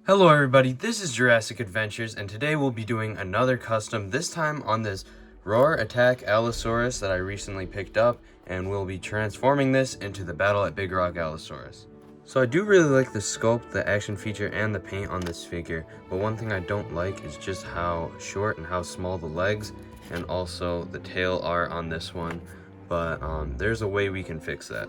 Hello everybody, this is Jurassic Adventures, and today we'll be doing another custom, this time on this Roar Attack Allosaurus that I recently picked up, and we'll be transforming this into the Battle at Big Rock Allosaurus. So I do really like the sculpt, the action feature, and the paint on this figure, but one thing I don't like is just how short and how small the legs and also the tail are on this one, but there's a way we can fix that.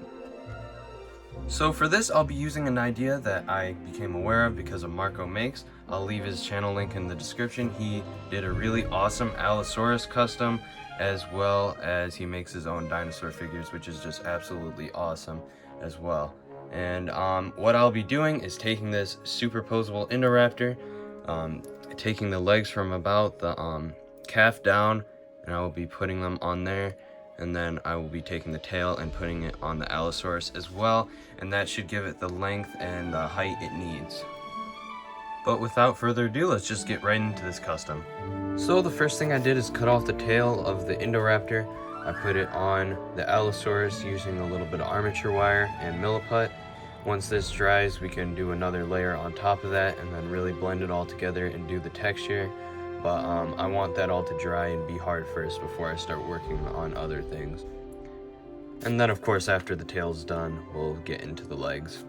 So for this, I'll be using an idea that I became aware of because of Marco Makes. I'll leave his channel link in the description. He did a really awesome Allosaurus custom, as well as he makes his own dinosaur figures, which is just absolutely awesome as well. And what I'll be doing is taking this Super Poseable Indoraptor, taking the legs from about the calf down, and I will be putting them on there. And then I will be taking the tail and putting it on the Allosaurus as well, and that should give it the length and the height it needs. But without further ado, let's just get right into this custom. So the first thing I did is cut off the tail of the Indoraptor. I put it on the Allosaurus using a little bit of armature wire and milliput. Once this dries, we can do another layer on top of that and then really blend it all together and do the texture. But I want that all to dry and be hard first before I start working on other things. And then of course after the tail's done, we'll get into the legs.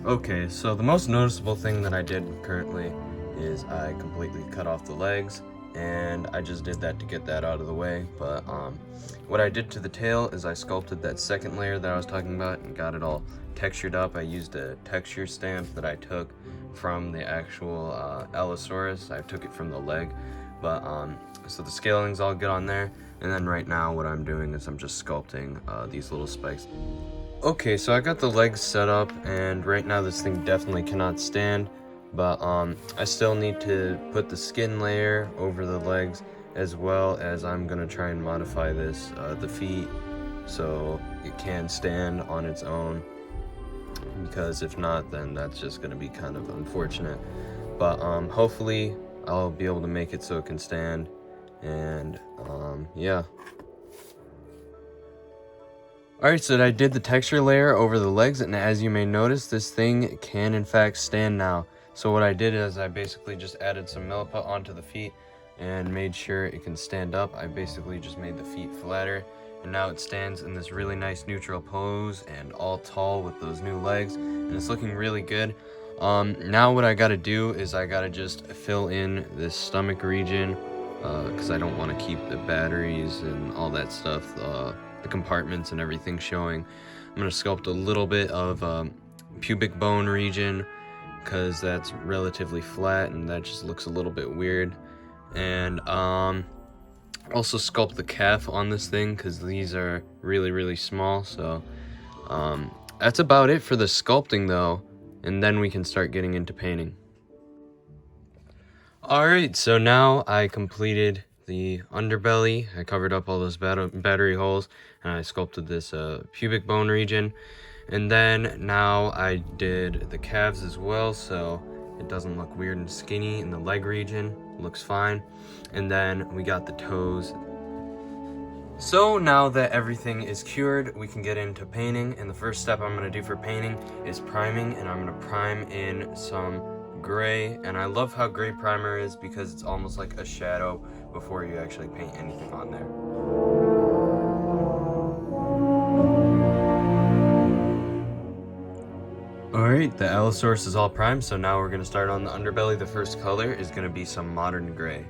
Okay, so the most noticeable thing that I did currently is I completely cut off the legs, and I just did that to get that out of the way. But what I did to the tail is I sculpted that second layer that I was talking about and got it all textured up. I used a texture stamp that I took from the actual Allosaurus. I took it from the leg, but so the scaling's all good on there. And then right now what I'm doing is I'm just sculpting these little spikes. Okay, so I got the legs set up, and right now this thing definitely cannot stand, but I still need to put the skin layer over the legs, as well as I'm gonna try and modify this, the feet, so it can stand on its own, because if not, then that's just gonna be kind of unfortunate. But hopefully I'll be able to make it so it can stand, and yeah. Alright, so I did the texture layer over the legs, and as you may notice, this thing can in fact stand now. So what I did is I basically just added some milliput onto the feet and made sure it can stand up. I basically just made the feet flatter, and now it stands in this really nice neutral pose and all tall with those new legs, and it's looking really good. Now what I gotta do is I gotta just fill in this stomach region, because I don't want to keep the batteries and all that stuff, the compartments and everything showing. I'm going to sculpt a little bit of pubic bone region, because that's relatively flat and that just looks a little bit weird. And also sculpt the calf on this thing, because these are really small. So that's about it for the sculpting though, and then we can start getting into painting. Alright, so now I completed the underbelly. I covered up all those battery holes, and I sculpted this pubic bone region. And then now I did the calves as well, so it doesn't look weird and skinny in the leg region. It looks fine. And then we got the toes. So now that everything is cured, we can get into painting. And the first step I'm going to do for painting is priming, and I'm going to prime in some gray. And I love how gray primer is, because it's almost like a shadow before you actually paint anything on there. Alright, the Allosaurus is all primed, so now we're going to start on the underbelly. The first color is going to be some modern gray.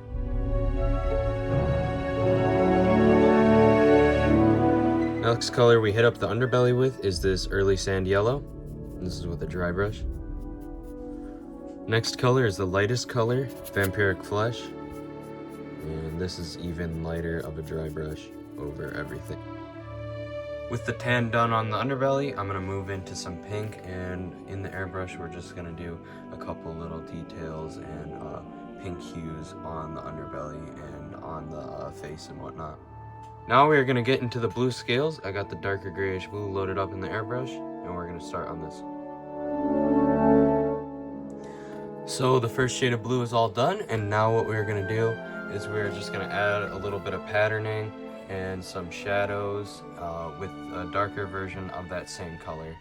Next color we hit up the underbelly with is this early sand yellow. This is with a dry brush. Next color is the lightest color, vampiric flesh. And this is even lighter of a dry brush over everything. With the tan done on the underbelly, I'm going to move into some pink, and in the airbrush we're just going to do a couple little details and pink hues on the underbelly and on the face and whatnot. Now we're going to get into the blue scales. I got the darker grayish blue loaded up in the airbrush, and we're going to start on this. So the first shade of blue is all done, and now what we're going to do is we're just going to add a little bit of patterning and some shadows with a darker version of that same color.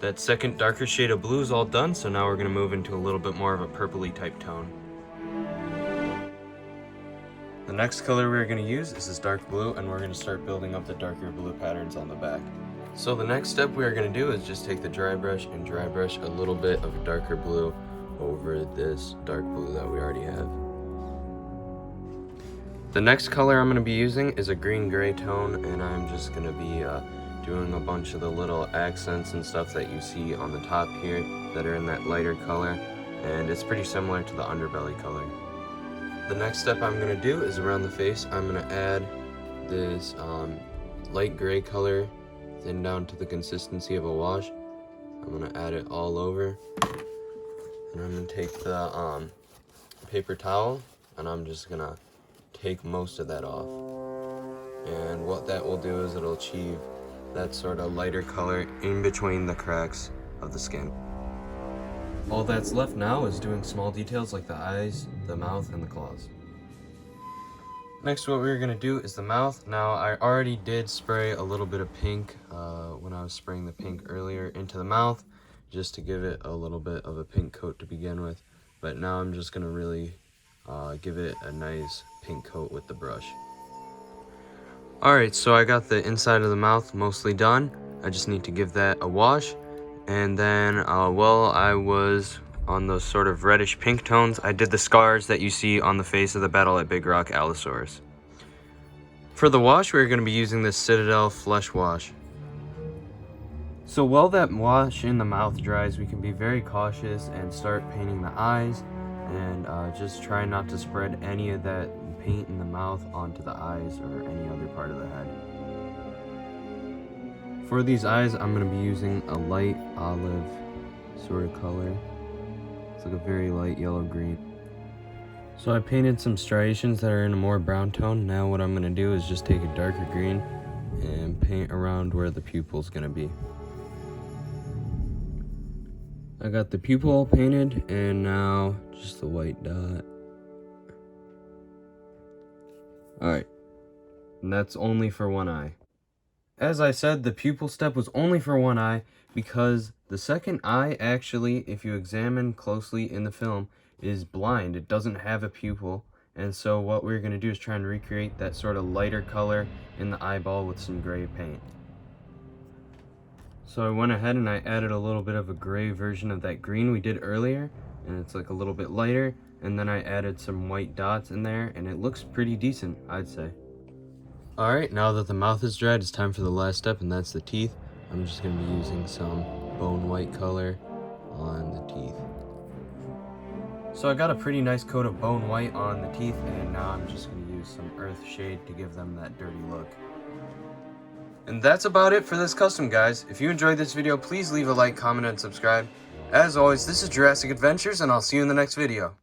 That second darker shade of blue is all done, so now we're going to move into a little bit more of a purpley type tone. The next color we're going to use is this dark blue, and we're going to start building up the darker blue patterns on the back. So the next step we are going to do is just take the dry brush and dry brush a little bit of a darker blue over this dark blue that we already have. The next color I'm going to be using is a green-gray tone, and I'm just going to be doing a bunch of the little accents and stuff that you see on the top here that are in that lighter color, and it's pretty similar to the underbelly color. The next step I'm going to do is around the face. I'm going to add this light gray color thin down to the consistency of a wash. I'm going to add it all over, and I'm going to take the paper towel, and I'm just going to take most of that off. And what that will do is it'll achieve that sort of lighter color in between the cracks of the skin. All that's left now is doing small details like the eyes, the mouth, and the claws. Next, what we're going to do is the mouth. Now, I already did spray a little bit of pink when I was spraying the pink earlier into the mouth, just to give it a little bit of a pink coat to begin with. But now I'm just going to really give it a nice pink coat with the brush. Alright, so I got the inside of the mouth mostly done. I just need to give that a wash. And then while I was on those sort of reddish pink tones, I did the scars that you see on the face of the Battle at Big Rock Allosaurus. For the wash, we're going to be using this Citadel Flesh Wash. So while that wash in the mouth dries, we can be very cautious and start painting the eyes, and just try not to spread any of that paint in the mouth onto the eyes or any other part of the head. For these eyes, I'm going to be using a light olive sort of color. It's like a very light yellow-green. So I painted some striations that are in a more brown tone. Now what I'm going to do is just take a darker green and paint around where the pupil's going to be. I got the pupil all painted, and now just the white dot. Alright, and that's only for one eye. As I said, the pupil step was only for one eye because the second eye actually, if you examine closely in the film, is blind. It doesn't have a pupil, and so what we're going to do is try and recreate that sort of lighter color in the eyeball with some gray paint. So I went ahead and I added a little bit of a gray version of that green we did earlier, and it's like a little bit lighter, and then I added some white dots in there, and it looks pretty decent, I'd say. Alright, now that the mouth is dried, it's time for the last step, and that's the teeth. I'm just going to be using some bone white color on the teeth. So I got a pretty nice coat of bone white on the teeth, and now I'm just going to use some earth shade to give them that dirty look. And that's about it for this custom, guys. If you enjoyed this video, please leave a like, comment, and subscribe. As always, this is Jurassic Adventures, and I'll see you in the next video.